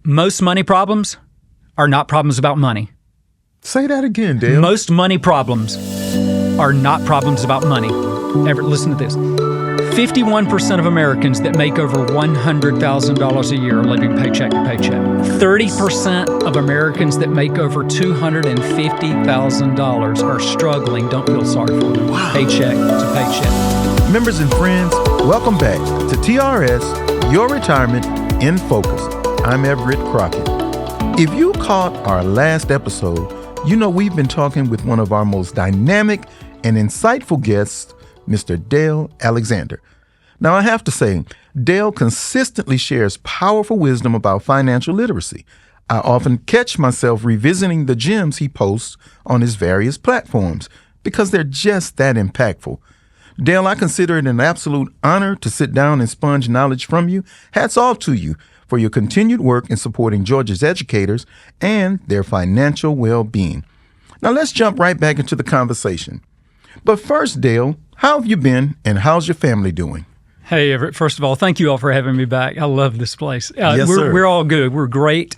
most money problems are not problems about money. Say that again, Dale. Most money problems are not problems about money. Everett, listen to this. 51% of Americans that make over $100,000 a year are living paycheck to paycheck. 30% of Americans that make over $250,000 are struggling, don't feel sorry for them, paycheck to paycheck. Members and friends, welcome back to TRS, Your Retirement in Focus. I'm Everett Crockett. If you caught our last episode, you know we've been talking with one of our most dynamic and insightful guests, Mr. Dale Alexander. Now, I have to say, Dale consistently shares powerful wisdom about financial literacy. I often catch myself revisiting the gems he posts on his various platforms because they're just that impactful. Dale, I consider it an absolute honor to sit down and sponge knowledge from you. Hats off to you for your continued work in supporting Georgia's educators and their financial well-being. Now, let's jump right back into the conversation. But first, Dale, how have you been and how's your family doing? Hey, Everett, first of all, thank you all for having me back. I love this place. Yes, sir. We're all good. We're great.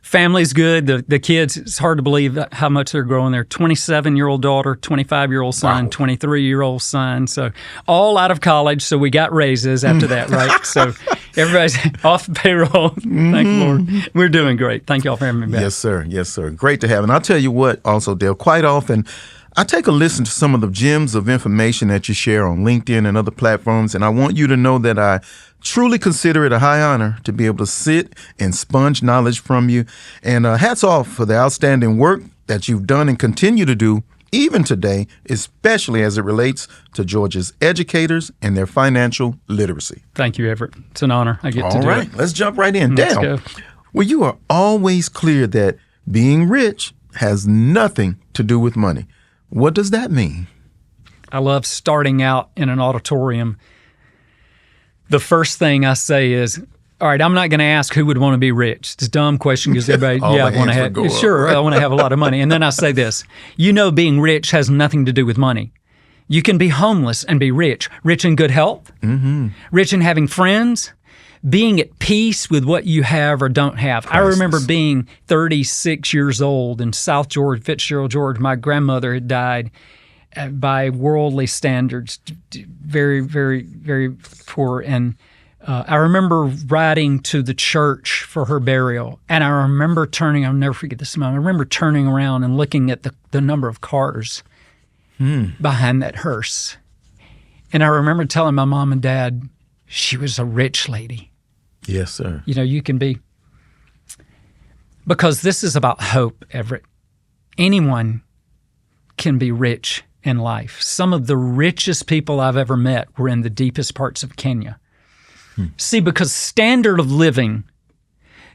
Family's good. The kids, it's hard to believe how much they're growing. They're 27-year-old daughter, 25-year-old son, 23-year-old son. So all out of college. So we got raises after that, right? So everybody's off the payroll. Thank the Lord. We're doing great. Thank you all for having me back. Yes, sir. Yes, sir. Great to have. And I'll tell you what also, Dale, quite often I take a listen to some of the gems of information that you share on LinkedIn and other platforms, and I want you to know that I truly consider it a high honor to be able to sit and sponge knowledge from you. And hats off for the outstanding work that you've done and continue to do even today, especially as it relates to Georgia's educators and their financial literacy. Thank you, Everett. It's an honor. I get to do it. All right, let's jump right in. Let's Dale, go. well, you are always clear that being rich has nothing to do with money. What does that mean? I love starting out in an auditorium. The first thing I say is, all right, I'm not going to ask who would want to be rich. It's a dumb question because everybody, All yeah, the I want to hands have, would go up, sure, right? I want to have a lot of money. And then I say this, being rich has nothing to do with money. You can be homeless and be rich in good health, rich in having friends, being at peace with what you have or don't have. Priceless. I remember being 36 years old in South Georgia, Fitzgerald, Georgia. My grandmother had died by worldly standards, very, very, very poor. And I remember riding to the church for her burial. And I remember I'll never forget this moment. I remember turning around and looking at the number of cars behind that hearse. And I remember telling my mom and dad, she was a rich lady. Yes, sir. You can be. Because this is about hope, Everett. Anyone can be rich in life. Some of the richest people I've ever met were in the deepest parts of Kenya. See, because standard of living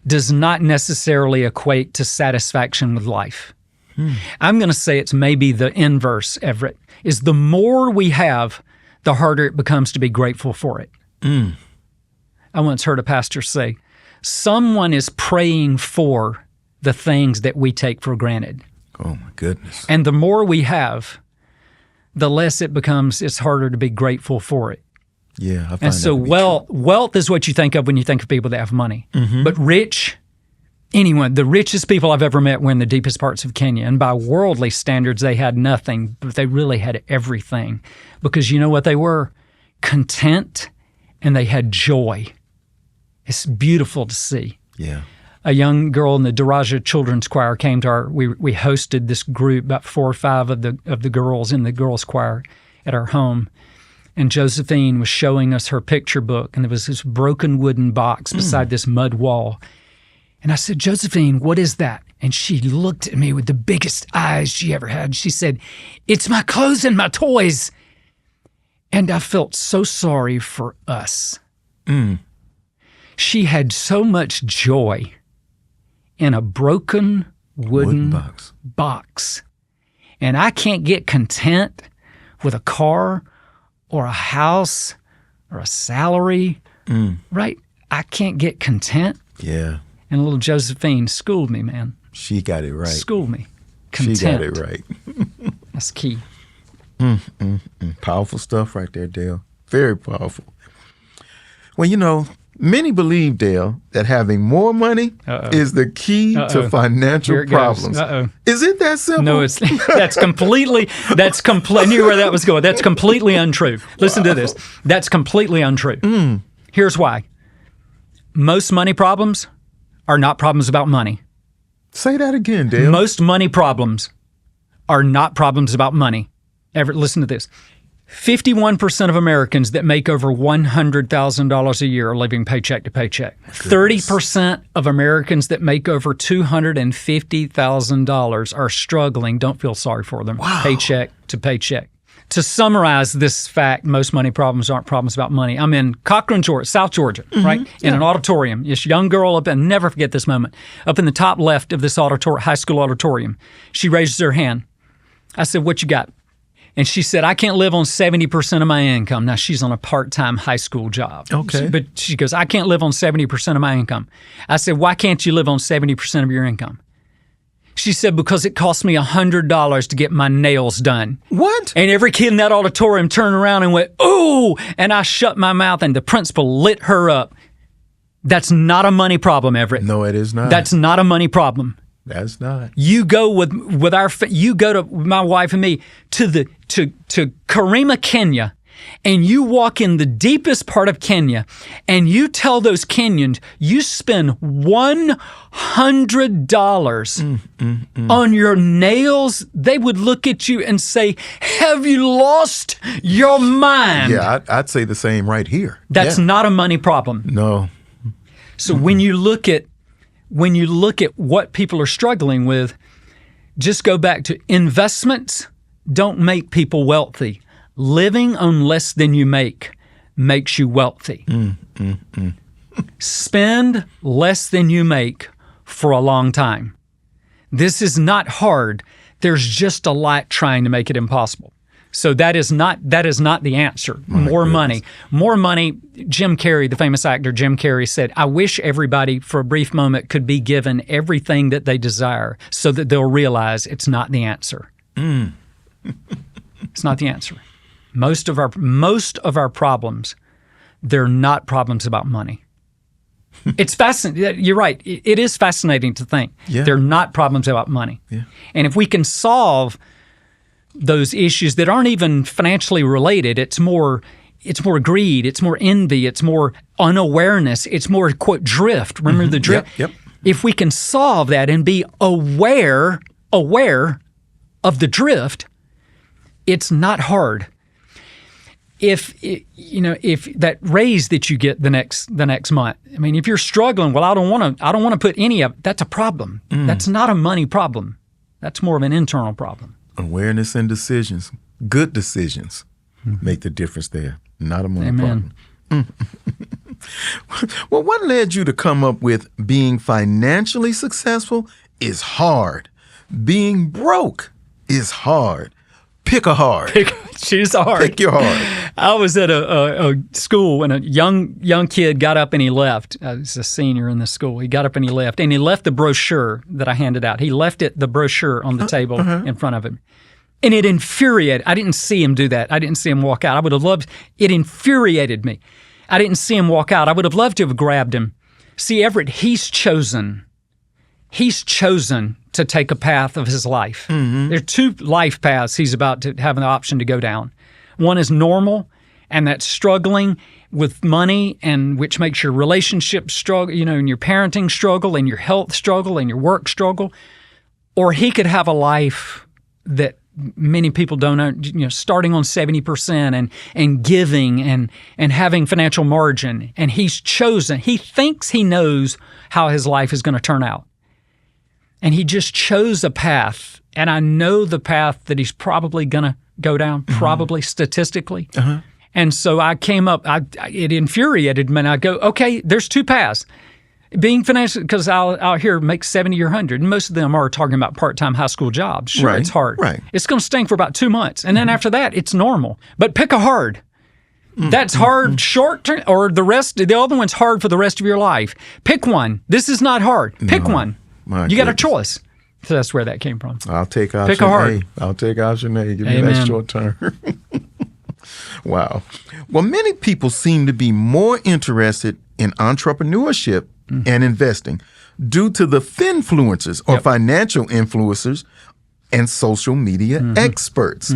does not necessarily equate to satisfaction with life. I'm going to say it's maybe the inverse, Everett, is the more we have, the harder it becomes to be grateful for it. I once heard a pastor say, someone is praying for the things that we take for granted. Oh, my goodness. And the more we have, the less it's harder to be grateful for it. Yeah, I find And so that to be wealth is what you think of when you think of people that have money. But rich, the richest people I've ever met were in the deepest parts of Kenya. And by worldly standards, they had nothing, but they really had everything. Because you know what they were? Content, and they had joy. It's beautiful to see. Yeah. A young girl in the Daraja Children's Choir came to we hosted this group, about 4 or 5 of the girls in the girls' choir at our home. And Josephine was showing us her picture book, and there was this broken wooden box beside this mud wall. And I said, Josephine, what is that? And she looked at me with the biggest eyes she ever had. She said, it's my clothes and my toys. And I felt so sorry for us. She had so much joy in a broken wooden box. And I can't get content with a car or a house or a salary, right? I can't get content. Yeah. And little Josephine schooled me, man. She got it right. Schooled me. Content. She got it right. That's key. Powerful stuff right there, Dale. Very powerful. Well, Many believe, Dale, that having more money is the key to financial problems. Is it that simple? No, that's completely, I knew where that was going. That's completely untrue. Listen to this. That's completely untrue. Here's why. Most money problems are not problems about money. Say that again, Dale. Most money problems are not problems about money. Listen to this. 51% of Americans that make over $100,000 a year are living paycheck to paycheck. 30% of Americans that make over $250,000 are struggling. Don't feel sorry for them. Wow. Paycheck to paycheck. To summarize this fact, most money problems aren't problems about money. I'm in Cochran, Georgia, South Georgia, right? In an auditorium. This young girl up, and never forget this moment, up in the top left of this high school auditorium. She raises her hand. I said, "What you got?" And she said, "I can't live on 70% of my income." Now, she's on a part-time high school job. Okay. But she goes, "I can't live on 70% of my income." I said, "Why can't you live on 70% of your income?" She said, "Because it cost me $100 to get my nails done." What? And every kid in that auditorium turned around and went, "Ooh!" And I shut my mouth, and the principal lit her up. That's not a money problem, Everett. No, it is not. That's not a money problem. That's not. You go with you go to my wife and me to Karima, Kenya, and you walk in the deepest part of Kenya, and you tell those Kenyans you spend $100 on your nails, they would look at you and say, "Have you lost your mind?" Yeah, I'd say the same right here. That's not a money problem. No. So when you look at what people are struggling with, just go back to investments don't make people wealthy. Living on less than you make makes you wealthy. Spend less than you make for a long time. This is not hard. There's just a lot trying to make it impossible. So that is not the answer. More money. Jim Carrey, the famous actor Jim Carrey, said, "I wish everybody for a brief moment could be given everything that they desire so that they'll realize it's not the answer." It's not the answer. Most of our problems, they're not problems about money. It's fascinating. You're right. It is fascinating to think. Yeah. They're not problems about money. Yeah. And if we can solve those issues that aren't even financially related, it's more greed, it's more envy, it's more unawareness, it's more, quote, drift. Remember the drift? Yep. If we can solve that and be aware of the drift, it's not hard. If that raise that you get the next month, I mean, if you're struggling, well, I don't want to put any of, that's a problem. That's not a money problem. That's more of an internal problem. Awareness and decisions, good decisions, make the difference there. Not a money Amen. problem. Well, what led you to come up with being financially successful is hard. Being broke is hard. Pick a hard. Choose a hard. Pick your hard. I was at a school when a young kid got up and he left. I was a senior in the school. He got up and he left. And he left the brochure that I handed out. He left the brochure on the table in front of him. And it infuriated. I didn't see him do that. I didn't see him walk out. I would have loved, it infuriated me. I didn't see him walk out. I would have loved to have grabbed him. See, Everett, he's chosen to take a path of his life. There are two life paths he's about to have an option to go down. One is normal, and that's struggling with money, and which makes your relationship struggle, and your parenting struggle, and your health struggle, and your work struggle. Or he could have a life that many people don't know, starting on 70% and giving and having financial margin. And he thinks he knows how his life is going to turn out. And he just chose a path. And I know the path that he's probably going to go down, probably statistically. And so I came up, it infuriated me. And I go, okay, there's two paths. Being financially, because I'll hear make 70 or 100, and most of them are talking about part-time high school jobs. Sure, right, it's hard. Right. It's going to stink for about 2 months, and then after that, it's normal. But pick a hard. That's hard short term, or the other one's hard for the rest of your life. Pick one. This is not hard. Pick one. You got a choice. So that's where that came from. I'll take option Pick a hard. A. I'll take option A. Give me Amen. that short term. Wow. Well, many people seem to be more interested in entrepreneurship and investing due to the finfluencers or financial influencers and social media experts.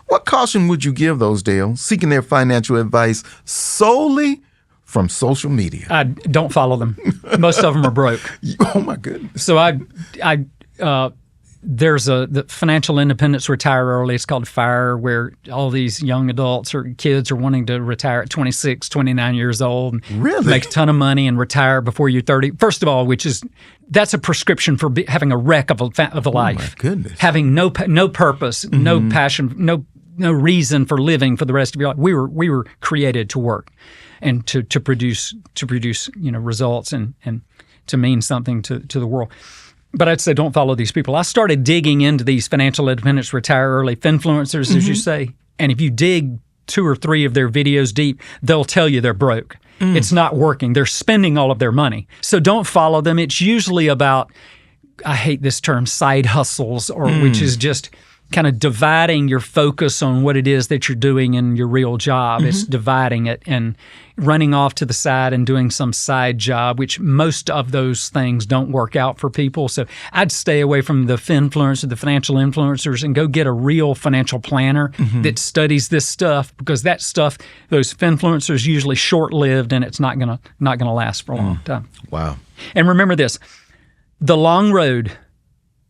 What caution would you give those, Dale, seeking their financial advice solely from social media? I don't follow them. Most of them are broke. Oh my goodness. So there's the financial independence retire early. It's called FIRE, where all these young adults or kids are wanting to retire at 26, 29 years old. Really? Make a ton of money and retire before you're 30. First of all, that's a prescription for having a wreck of a life. Oh my goodness. Having no purpose, no passion, no reason for living for the rest of your life. We were created to work and to produce results and to mean something to the world. But I'd say don't follow these people. I started digging into these financial independence, retire early, finfluencers, as you say. And if you dig 2 or 3 of their videos deep, they'll tell you they're broke. It's not working. They're spending all of their money. So don't follow them. It's usually about, I hate this term, side hustles, which is just kind of dividing your focus on what it is that you're doing in your real job. It's dividing it and running off to the side and doing some side job, which most of those things don't work out for people. So I'd stay away from the finfluencers, the financial influencers, and go get a real financial planner that studies this stuff, because that stuff, those finfluencers, usually short-lived, and it's not gonna last for a long time. Wow. And remember this: the long road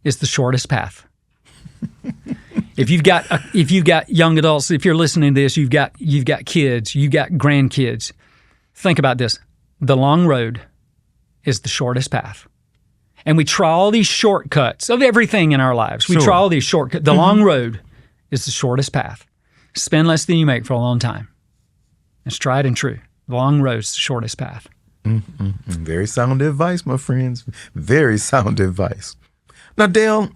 is the shortest path. If you've got young adults, if you're listening to this, you've got kids, you've got grandkids. Think about this: the long road is the shortest path, and we try all these shortcuts of everything in our lives. We try all these shortcuts. The long road is the shortest path. Spend less than you make for a long time. It's tried and true. The long road is the shortest path. Very sound advice, my friends. Very sound advice. Now, Dale,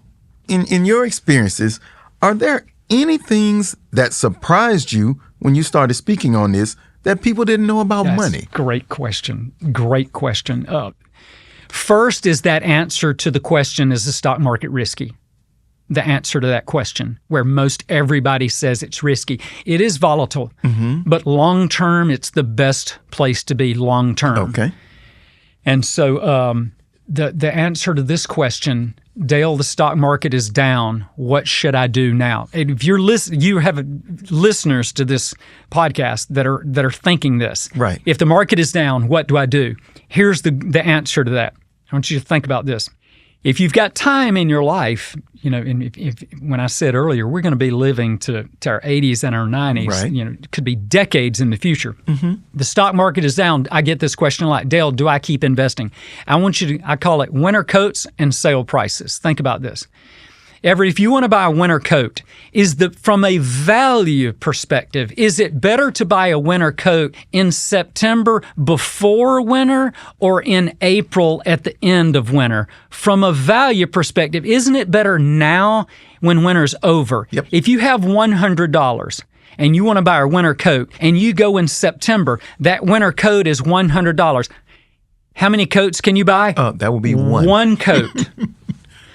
in your experiences, are there any things that surprised you when you started speaking on this that people didn't know about money? Great question. Great question. First is that answer to the question, is the stock market risky? The answer to that question, where most everybody says it's risky. It is volatile, but long term, it's the best place to be long term. Okay. And so the answer to this question, Dale, the stock market is down. What should I do now? And if you have listeners to this podcast that are thinking this. Right. If the market is down, what do I do? Here's the answer to that. I want you to think about this. If you've got time in your life, and if when I said earlier, we're going to be living to our 80s and our 90s, right. It could be decades in the future. The stock market is down. I get this question a lot. Dale, do I keep investing? I call it winter coats and sale prices. Think about this. If you want to buy a winter coat, from a value perspective, is it better to buy a winter coat in September before winter or in April at the end of winter? From a value perspective, isn't it better now when winter's over? Yep. If you have $100 and you want to buy a winter coat and you go in September, that winter coat is $100. How many coats can you buy? That would be one. One coat.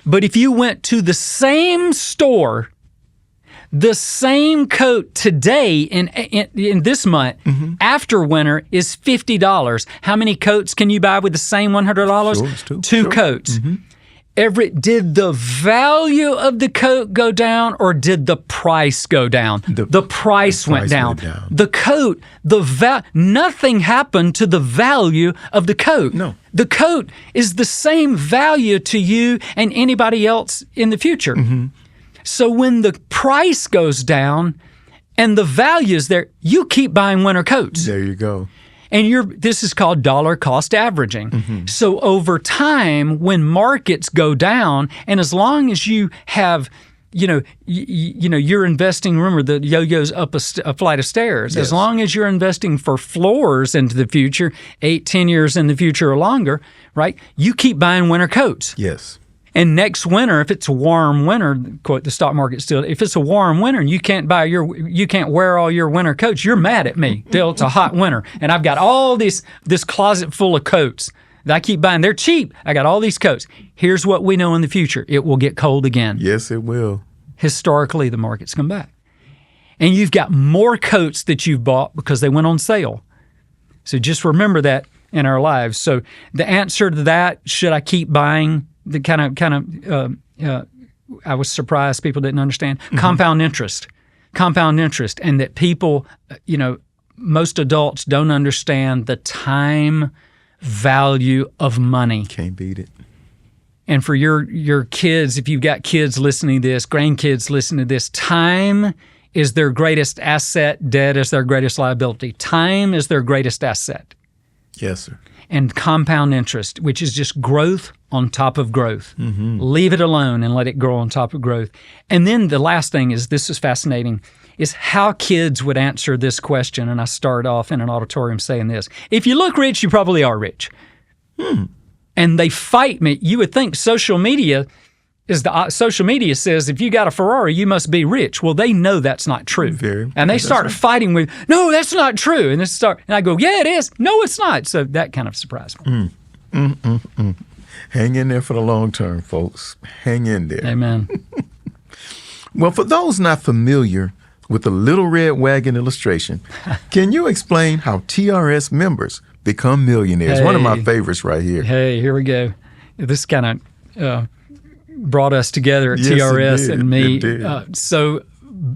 But if you went to the same store, the same coat today in this month, after winter, is $50. How many coats can you buy with the same $100? Sure, it's two coats. Did the value of the coat go down or did the price go down? The price went down. The coat, nothing happened to the value of the coat. No. The coat is the same value to you and anybody else in the future. So when the price goes down and the value is there, you keep buying winter coats. There you go. And this is called dollar cost averaging. So over time, when markets go down, and as long as you have, you're investing. Remember, the yo-yo's up a flight of stairs. Yes. As long as you're investing for floors into the future, 8-10 years in the future or longer, right? You keep buying winter coats. Yes. And next winter, if it's a warm winter, quote, the stock market still, if it's a warm winter and you can't wear all your winter coats, you're mad at me. Dale, it's a hot winter. And I've got all this closet full of coats that I keep buying. They're cheap. I got all these coats. Here's what we know in the future. It will get cold again. Yes, it will. Historically, the markets come back. And you've got more coats that you've bought because they went on sale. So just remember that. in our lives. So the answer to that, should I keep buying? The I was surprised people didn't understand. Compound interest, and that people, most adults don't understand the time value of money. Can't beat it. And for your kids, if you've got kids listening to this, grandkids listening to this, time is their greatest asset. Debt is their greatest liability. Time is their greatest asset. Yes, sir. And compound interest, which is just growth on top of growth. Leave it alone and let it grow on top of growth. And then the last thing is, this is fascinating, is how kids would answer this question. And I start off in an auditorium saying this: if you look rich, you probably are rich. And they fight me. You would think social media says if you got a Ferrari, you must be rich. Well, they know that's not true. And they start fighting with, no, that's not true. And I go, yeah, it is. No, it's not. So that kind of surprised me. Hang in there for the long term, folks. Hang in there. Amen. Well, for those not familiar with the Little Red Wagon illustration, can you explain how TRS members become millionaires? One of my favorites right here. Hey, here we go. This kind of brought us together at TRS and me. So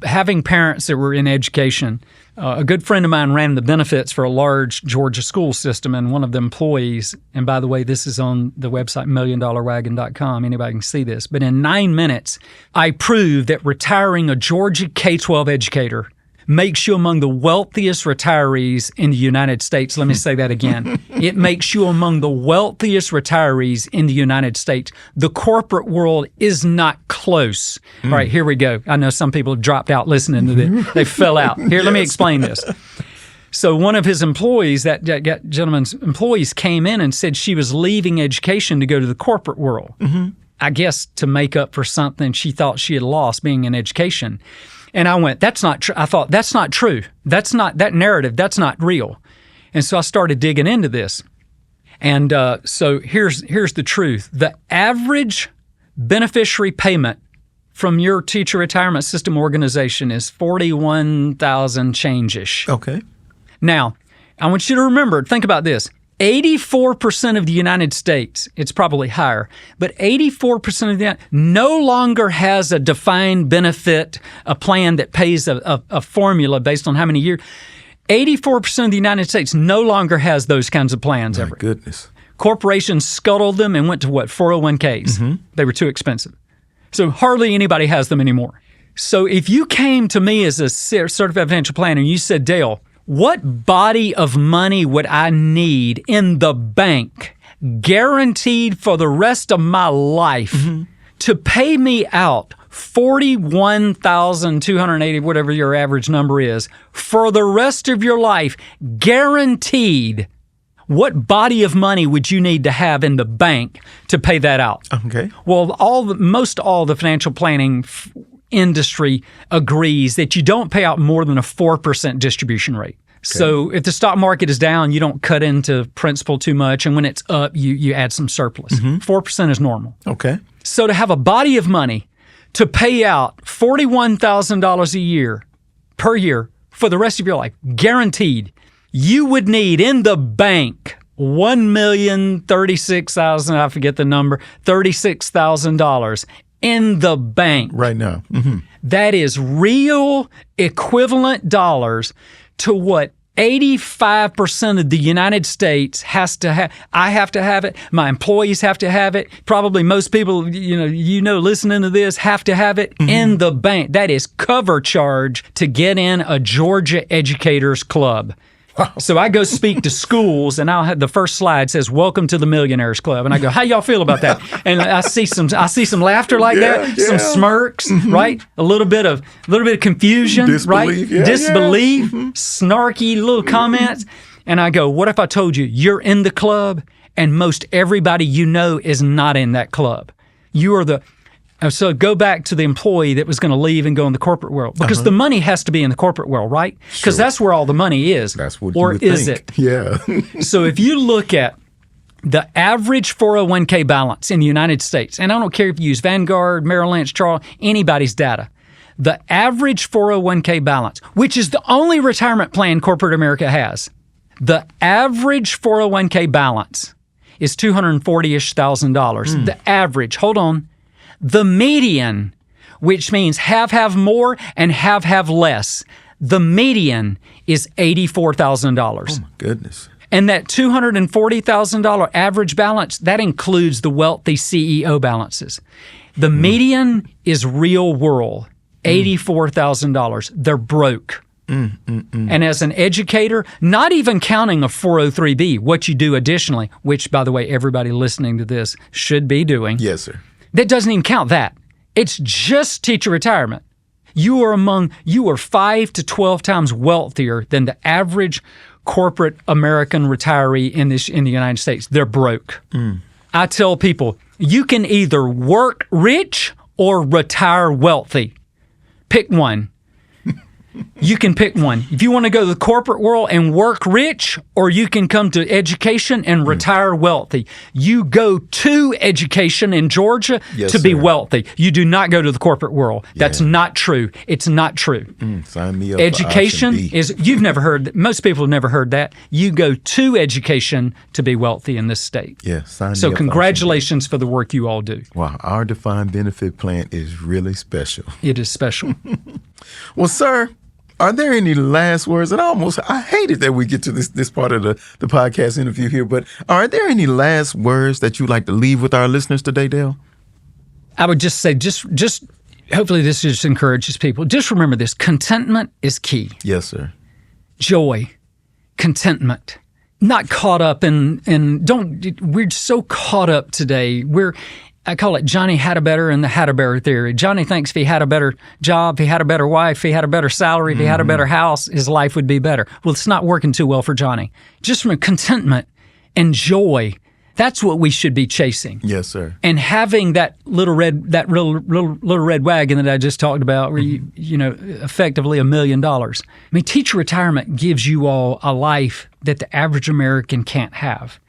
having parents that were in education, a good friend of mine ran the benefits for a large Georgia school system, and one of the employees, and by the way, this is on the website milliondollarwagon.com, anybody can see this, but in 9 minutes, I proved that retiring a Georgia K-12 educator makes you among the wealthiest retirees in the United States. Let me say that again. It makes you among the wealthiest retirees in the United States. The corporate world is not close. All right, here we go. I know some people have dropped out listening to this. They fell out. Here, let me explain this. So one of his employees, that gentleman's employees, came in and said she was leaving education to go to the corporate world. I guess to make up for something she thought she had lost being in education. And I went, that's not true. I thought, that's not true. That's not that narrative. That's not real. And so I started digging into this. And so here's the truth. The average beneficiary payment from your teacher retirement system organization is $41,000 change-ish. Okay. Now, I want you to remember, think about this. 84% of the United States, it's probably higher, but 84% of the no longer has a defined benefit, a plan that pays a formula based on how many years. 84% of the United States no longer has those kinds of plans ever. My goodness. Corporations scuttled them and went to what? 401ks. They were too expensive. So hardly anybody has them anymore. So if you came to me as a certified financial planner and you said, Dale, what body of money would I need in the bank, guaranteed for the rest of my life, to pay me out $41,280, whatever your average number is, for the rest of your life, guaranteed? What body of money would you need to have in the bank to pay that out? Okay. Well, most all the financial planning industry agrees that you don't pay out more than a 4% distribution rate. Okay. So if the stock market is down, you don't cut into principal too much, and when it's up, you add some surplus. 4% is normal. Okay. So to have a body of money to pay out $41,000 a year per year for the rest of your life, guaranteed, you would need in the bank $1,036,000, I forget the number, $36,000 in the bank. Right now. That is real equivalent dollars to what 85% of the United States has to have. I have to have it. My employees have to have it. Probably most people, listening to this have to have it in the bank. That is cover charge to get in a Georgia Educators Club. So I go speak to schools, and I'll have the first slide says, "Welcome to the Millionaires Club," and I go, "How y'all feel about that?" And I see some laughter like that, some smirks, right? A little bit of confusion, disbelief, right? Disbelief, snarky little comments, and I go, "What if I told you you're in the club, and most everybody you know is not in that club? You are the." So go back to the employee that was going to leave and go in the corporate world, because the money has to be in the corporate world, right? Because that's where all the money is. That's what or you would is think. it? Yeah. So if you look at the average 401k balance in the United States, and I don't care if you use Vanguard, Merrill Lynch, Charles, anybody's data, the average 401k balance, which is the only retirement plan corporate America has, The average 401k balance is $240,000-ish. The average, hold on. The median, which means have more and have less. The median is $84,000. Oh, my goodness. And that $240,000 average balance, that includes the wealthy CEO balances. The median is real world, $84,000. They're broke. And as an educator, not even counting a 403B, what you do additionally, which, by the way, everybody listening to this should be doing. Yes, sir. That doesn't even count that. It's just teacher retirement. You are 5 to 12 times wealthier than the average corporate American retiree in the United States. They're broke. I tell people, you can either work rich or retire wealthy. Pick one. You can pick one. If you want to go to the corporate world and work rich, or you can come to education and retire wealthy. You go to education in Georgia to be wealthy. You do not go to the corporate world. That's not true. It's not true. Sign me up. Education is, most people have never heard that. You go to education to be wealthy in this state. Yeah, sign me up. So congratulations for the work you all do. Wow, our defined benefit plan is really special. It is special. Well, sir, are there any last words? And I hate it that we get to this part of the podcast interview here, but are there any last words that you'd like to leave with our listeners today, Dale? I would just say, just hopefully this just encourages people. Just remember this, contentment is key. Yes, sir. Joy, contentment, not caught up we're so caught up today. I call it Johnny had a better and the had a better theory. Johnny thinks if he had a better job, if he had a better wife, if he had a better salary, if he had a better house, his life would be better. Well, it's not working too well for Johnny. Just from contentment and joy, that's what we should be chasing. Yes, sir. And having that little red wagon that I just talked about, where you effectively $1 million. I mean, teacher retirement gives you all a life that the average American can't have.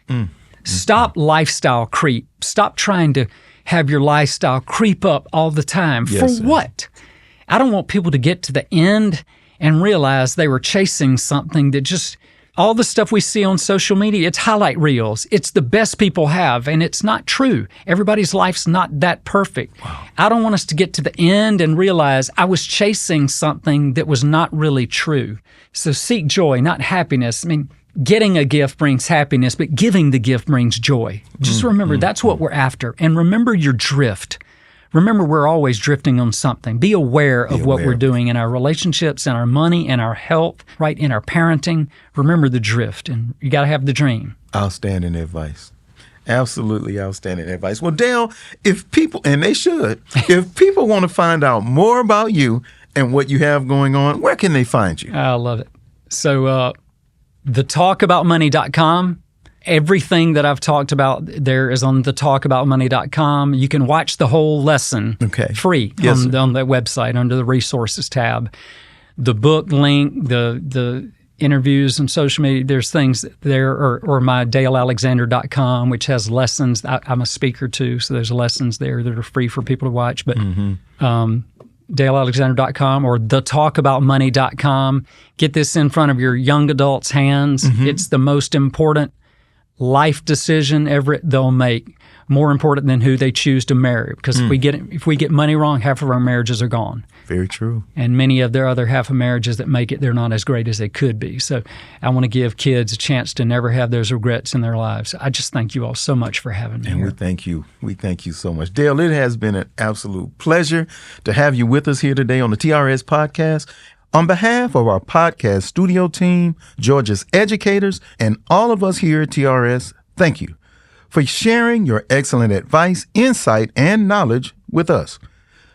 Stop lifestyle creep. Stop trying to have your lifestyle creep up all the time. Yes, For what? I don't want people to get to the end and realize they were chasing something that just, all the stuff we see on social media, it's highlight reels. It's the best people have, and it's not true. Everybody's life's not that perfect. Wow. I don't want us to get to the end and realize I was chasing something that was not really true. So seek joy, not happiness. I mean, getting a gift brings happiness, but giving the gift brings joy. Just remember, that's what we're after. And remember your drift. Remember, we're always drifting on something. Be aware of what we're doing in our relationships, in our money, in our health, right, in our parenting. Remember the drift, and you got to have the dream. Outstanding advice. Absolutely outstanding advice. Well, Dale, if people, and they should, if people want to find out more about you and what you have going on, where can they find you? I love it. So, thetalkaboutmoney.com. Everything that I've talked about there is on thetalkaboutmoney.com. You can watch the whole lesson free on that website under the resources tab. The book link, the interviews and social media, there's things there, or my dalealexander.com, which has lessons. I'm a speaker too, so there's lessons there that are free for people to watch. But dalealexander.com or thetalkaboutmoney.com. Get this in front of your young adults' hands. It's the most important life decision ever they'll make, more important than who they choose to marry. Because if we get money wrong, half of our marriages are gone. Very true. And many of their other half of marriages that make it, they're not as great as they could be. So I want to give kids a chance to never have those regrets in their lives. I just thank you all so much for having me here. We thank you. We thank you so much. Dale, it has been an absolute pleasure to have you with us here today on the TRS podcast. On behalf of our podcast studio team, Georgia's educators, and all of us here at TRS, thank you for sharing your excellent advice, insight, and knowledge with us.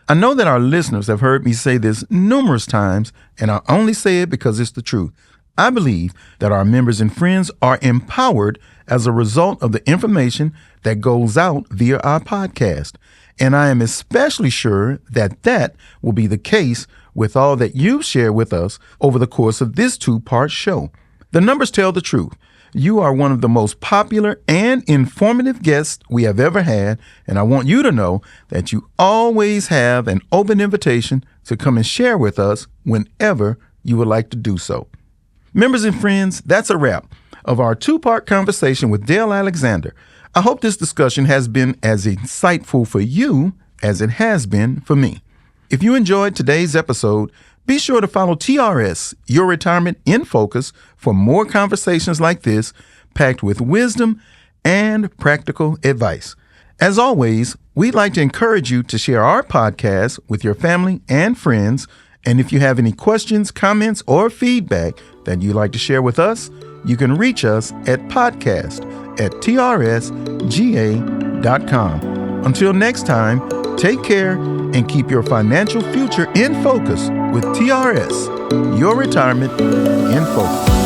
I know that our listeners have heard me say this numerous times, and I only say it because it's the truth. I believe that our members and friends are empowered as a result of the information that goes out via our podcast. And I am especially sure that that will be the case with all that you've shared with us over the course of this 2-part show. The numbers tell the truth. You are one of the most popular and informative guests we have ever had, and I want you to know that you always have an open invitation to come and share with us whenever you would like to do so. Members and friends, that's a wrap. of our two-part conversation with Dale Alexander. I hope this discussion has been as insightful for you as it has been for me. If you enjoyed today's episode, be sure to follow TRS, Your Retirement in Focus, for more conversations like this, packed with wisdom and practical advice. As always, we'd like to encourage you to share our podcast with your family and friends. And if you have any questions, comments, or feedback that you'd like to share with us, you can reach us at podcast@trsga.com. Until next time, take care and keep your financial future in focus with TRS, Your Retirement in Focus.